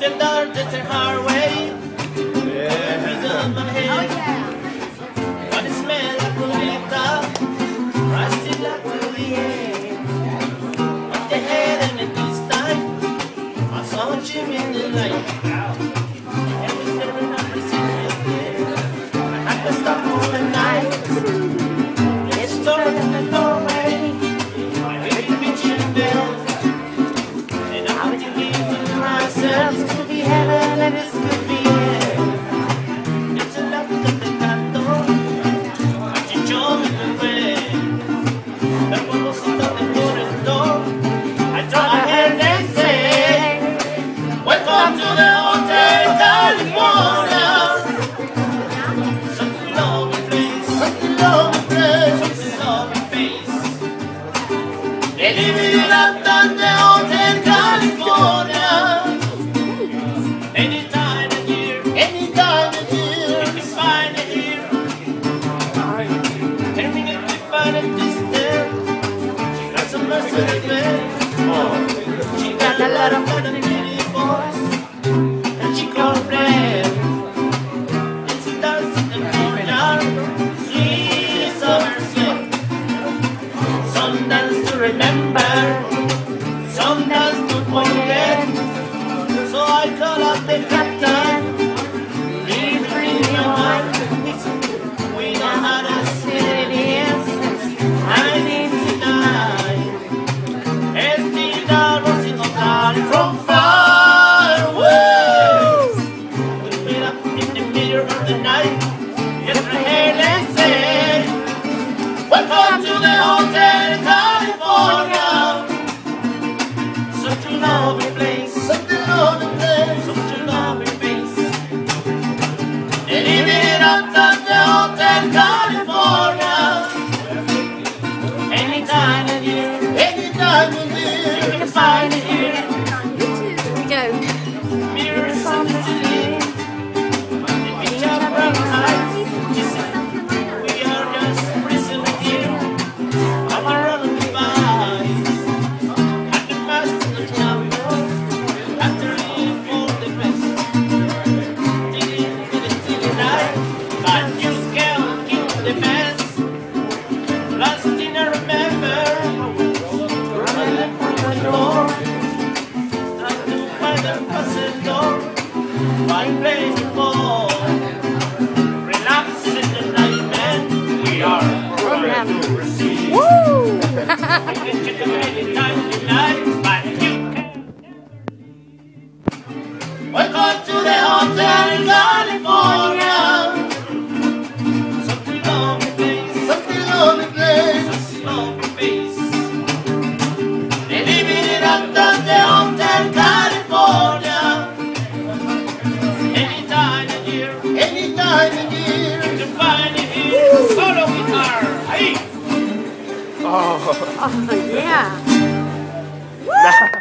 the dark, that's a hard way. Reason my head. What the smell of Bonita, rusty like the air. What the head and at this time, I saw you in the light. Every never not receiving it there. I had to stop all the night. It's dark in the doorway. I heard you reaching bells. And I would give myself to be heaven and this could be hell. It's a love that the canto. But you show me the way. Pero cuando se toque por el door, I draw my hand and say, welcome to the Hotel California. Something lovely place, something lovely place, something lovely face. They live it up on the Hotel California. Any time of year, any time of year, you can find it here. Terminate to find it distant. She got some Mercedes Benz. She got a lot of money boys, and she got friends. It's a dance in the corner, sweet summer sweet. Some dance to remember, some dance to forget. So I call up the captain. Please bring your mind. We know how to sit it is. I need to die. Estill watching on God from far away. We meet up in the middle of the night. Just my head and say, welcome to the Hotel California. Such a lovely place, such a lovely place, such a lovely face. And living up at the Hotel California. Any time of year, any time of year, you can find it here. Go. Mirrors on the ceiling, the beach of brown eyes. We are just prisoners here. I'm a running device. At the master of the chamber, after leaving for the best. Till night, but you can't kill the best. Last thing I remember, running from the door. By the passing door, my place to fall. Relax in the night, man. We are programmed to receive. Woo! You can check them anytime tonight, but you can. Welcome to the Hotel California. Something lovely place, something lovely place, something lovely face. They live it up at the Hotel California. Any time of year, any time of year, you can find it here. Solo guitar, hey! Oh, yeah. Woo!